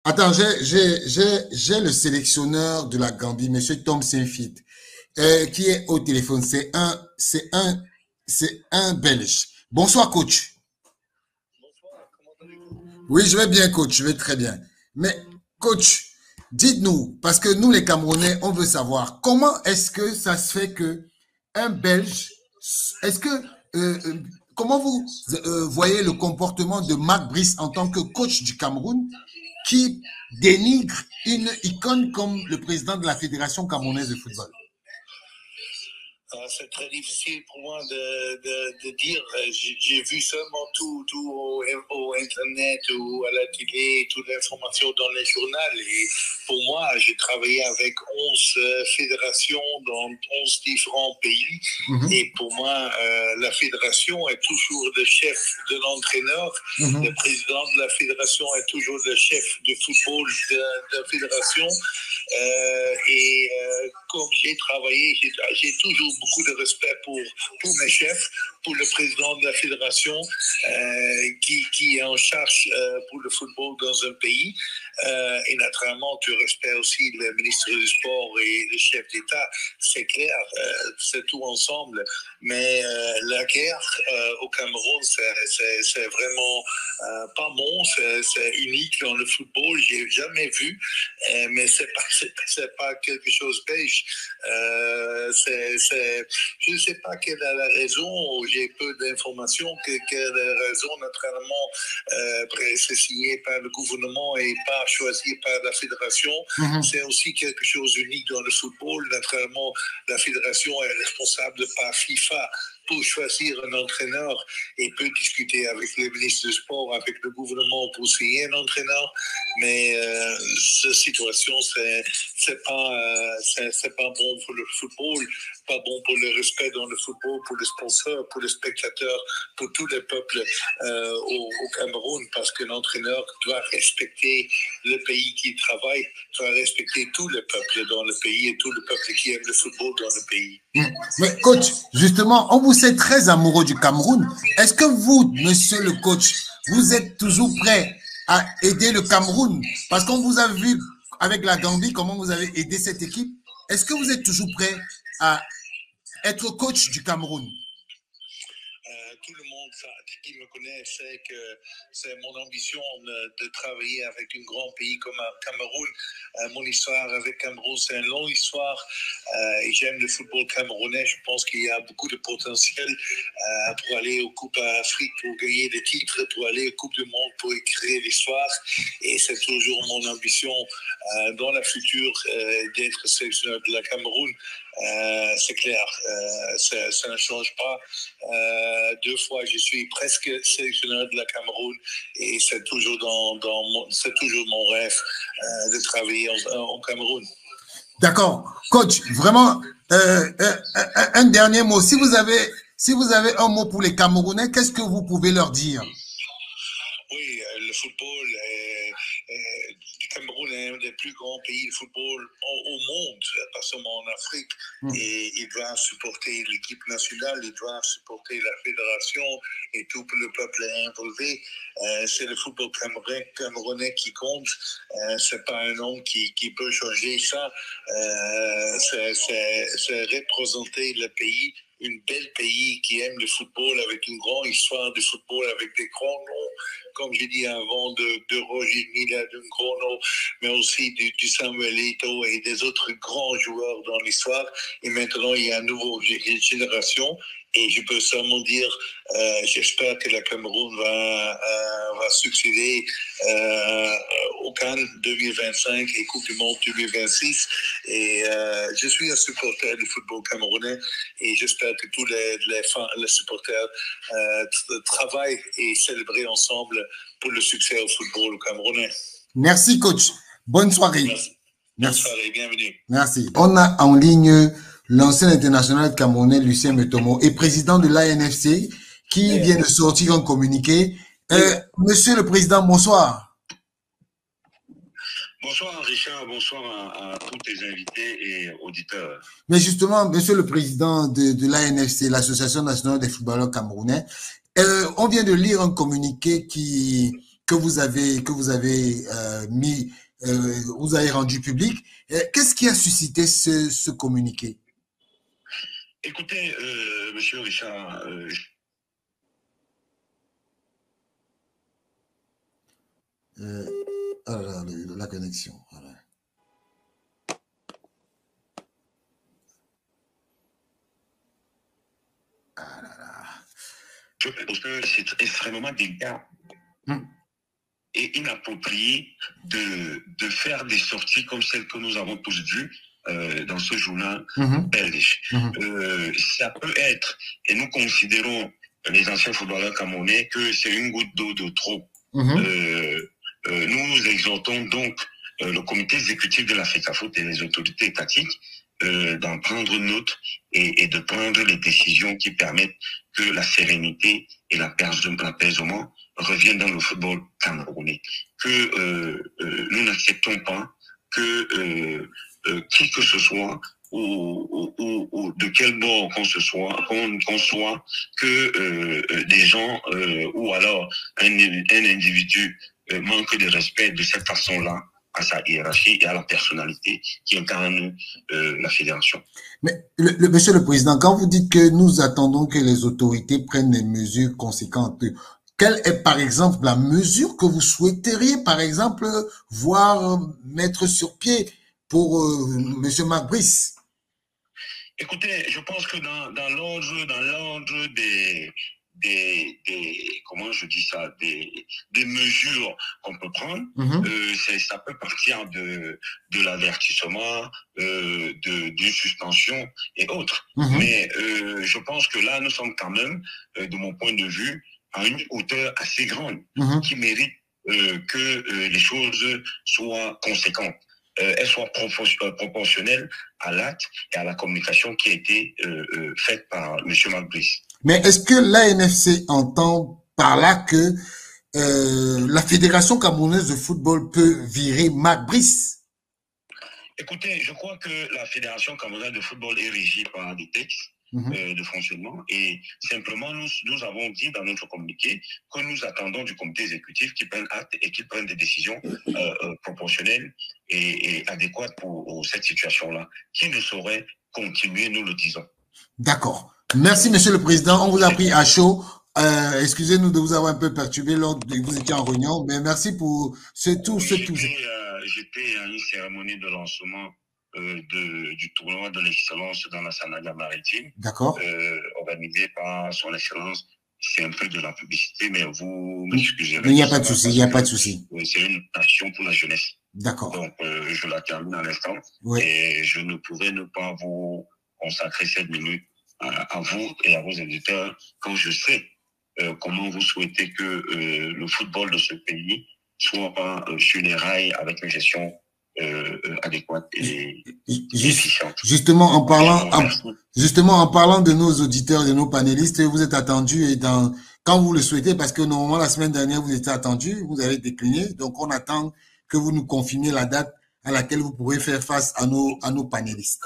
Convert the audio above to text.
Attends, j'ai le sélectionneur de la Gambie, Monsieur Tom Saintfit, qui est au téléphone. C'est un Belge. Bonsoir, coach. Oui, je vais bien, coach. Je vais très bien. Mais, coach, dites-nous, parce que nous, les Camerounais, on veut savoir comment est-ce que ça se fait que un Belge, est-ce que, comment vous voyez le comportement de Marc Brice en tant que coach du Cameroun qui dénigre une icône comme le président de la Fédération camerounaise de football? C'est très difficile pour moi de dire. J'ai vu seulement tout au Internet ou à la télé, toute l'information dans les journaux. Et pour moi, j'ai travaillé avec 11 fédérations dans 11 différents pays. Et pour moi, la fédération est toujours le chef de l'entraîneur. Le président de la fédération est toujours le chef de football de la fédération. Comme j'ai travaillé, j'ai toujours beaucoup de respect pour mes chefs, pour le président de la fédération qui est en charge pour le football dans un pays. Et naturellement, tu respectes aussi le ministre du Sport et le chef d'État. C'est clair, c'est tout ensemble. Mais la guerre au Cameroun, c'est vraiment pas bon, c'est unique dans le football. J'ai jamais vu, mais c'est pas quelque chose de belge. Je ne sais pas quelle est la raison. J'ai peu d'informations. Quelle est la raison naturellement c'est signé par le gouvernement et pas choisi par la fédération. C'est aussi quelque chose d'unique dans le football. Naturellement, la fédération est responsable par FIFA pour choisir un entraîneur et peut discuter avec le ministre du Sport, avec le gouvernement pour signer un entraîneur. Mais cette situation, c'est pas bon pour le football, pas bon pour le respect dans le football, pour les sponsors, pour les spectateurs, pour tous les peuples au Cameroun, parce que l'entraîneur doit respecter le pays qui travaille, doit respecter tout le peuple dans le pays et tout le peuple qui aime le football dans le pays. Mais coach, justement, on vous sait très amoureux du Cameroun. Est-ce que vous, monsieur le coach, vous êtes toujours prêt à aider le Cameroun? Parce qu'on vous a vu avec la Gambie, comment vous avez aidé cette équipe. Est-ce que vous êtes toujours prêt à être coach du Cameroun? Tout le monde qui me connaît sait que c'est mon ambition de travailler avec un grand pays comme Cameroun. Mon histoire avec Cameroun, c'est une longue histoire et j'aime le football camerounais. Je pense qu'il y a beaucoup de potentiel pour aller aux Coupes d'Afrique, pour gagner des titres, pour aller aux Coupes du Monde, pour écrire l'histoire. Et c'est toujours mon ambition dans la future d'être sélectionneur de la Cameroun. C'est clair, ça ne change pas. 2 fois, je suis presque sélectionneur de la Cameroun et c'est toujours c'est toujours mon rêve de travailler au Cameroun. D'accord. Coach, vraiment, un dernier mot. Si vous avez un mot pour les Camerounais, qu'est-ce que vous pouvez leur dire? Oui, le football du Cameroun est un des plus grands pays de football au monde, pas seulement en Afrique. Et il doit supporter l'équipe nationale, il doit supporter la fédération et tout le peuple est involvé. C'est le football camerounais qui compte. C'est pas un homme qui peut changer ça. C'est représenter le pays, un bel pays qui aime le football avec une grande histoire de football, avec des grands noms, comme j'ai dit avant, de Roger Mila, de Grono, mais aussi du Samuel Eto'o et des autres grands joueurs dans l'histoire. Et maintenant, il y a une nouvelle génération. Et je peux seulement dire, j'espère que la Cameroun va succéder au Cannes 2025 et Coupe du Monde 2026. Et je suis un supporter du football camerounais et j'espère que tous les supporters travaillent et célèbrent ensemble pour le succès au football camerounais. Merci, coach. Bonne soirée. Merci. Bonne soirée, bienvenue. Merci. On a en ligne l'ancien international camerounais Lucien Metomo et président de l'ANFC qui vient de sortir un communiqué. Monsieur le Président, bonsoir. Bonsoir Richard, bonsoir à tous tes invités et auditeurs. Mais justement, Monsieur le Président de l'ANFC, l'Association nationale des footballeurs camerounais, on vient de lire un communiqué qui que vous avez mis, vous avez rendu public. Qu'est-ce qui a suscité ce communiqué? Écoutez, Monsieur Richard, la connexion. Voilà. Ah là là. je pense que c'est extrêmement délicat et inapproprié de faire des sorties comme celles que nous avons tous vues dans ce journal belge. Ça peut être, et nous considérons, les anciens footballeurs camerounais, que c'est une goutte d'eau de trop. Nous exhortons donc le comité exécutif de la FECAFOOT et les autorités étatiques d'en prendre note et de prendre les décisions qui permettent que la sérénité et l'apaisement reviennent dans le football camerounais. Que nous n'acceptons pas que qui que ce soit ou de quel bord qu'on soit, que des gens ou alors un individu manque de respect de cette façon-là à sa hiérarchie et à la personnalité qui incarne la fédération. Mais Monsieur le Président, quand vous dites que nous attendons que les autorités prennent des mesures conséquentes, quelle est par exemple la mesure que vous souhaiteriez par exemple voir mettre sur pied pour Monsieur Marc Brice? Écoutez, je pense que dans l'ordre comment je dis ça, des mesures qu'on peut prendre, ça peut partir de l'avertissement, d'une suspension et autres. Mais je pense que là, nous sommes quand même, de mon point de vue, à une hauteur assez grande qui mérite que les choses soient conséquentes. Elles soient proportionnelles à l'acte et à la communication qui a été faite par M. Marc Brice. Mais est-ce que l'ANFC entend par là que la Fédération camerounaise de football peut virer Marc Brice? Écoutez, je crois que la Fédération camerounaise de football est régie par des textes de fonctionnement et simplement nous avons dit dans notre communiqué que nous attendons du comité exécutif qu'il prenne acte et qu'il prenne des décisions proportionnelles et adéquates pour cette situation-là, qui ne saurait continuer, nous le disons. D'accord. Merci, Monsieur le Président. On vous a pris à chaud. Excusez-nous de vous avoir un peu perturbé lors que vous étiez en réunion, mais merci pour tout. J'étais à une cérémonie de lancement du tournoi de l'excellence dans la Sanaga maritime. D'accord. Organisé par son excellence. C'est un peu de la publicité, mais vous m'excuserez. Il n'y a pas de souci, il n'y a pas de souci. C'est une action pour la jeunesse. D'accord. Donc, je la termine à l'instant. Oui. Et je ne pourrais ne pas vous consacrer 7 minutes à vous et à vos éditeurs quand je sais comment vous souhaitez que le football de ce pays soit sur les rails avec une gestion adéquate et efficiente. Justement, en parlant de nos auditeurs, de nos panélistes, vous êtes attendus quand vous le souhaitez, parce que normalement la semaine dernière vous étiez attendus, vous avez décliné, donc on attend que vous nous confirmiez la date à laquelle vous pourrez faire face à nos panélistes.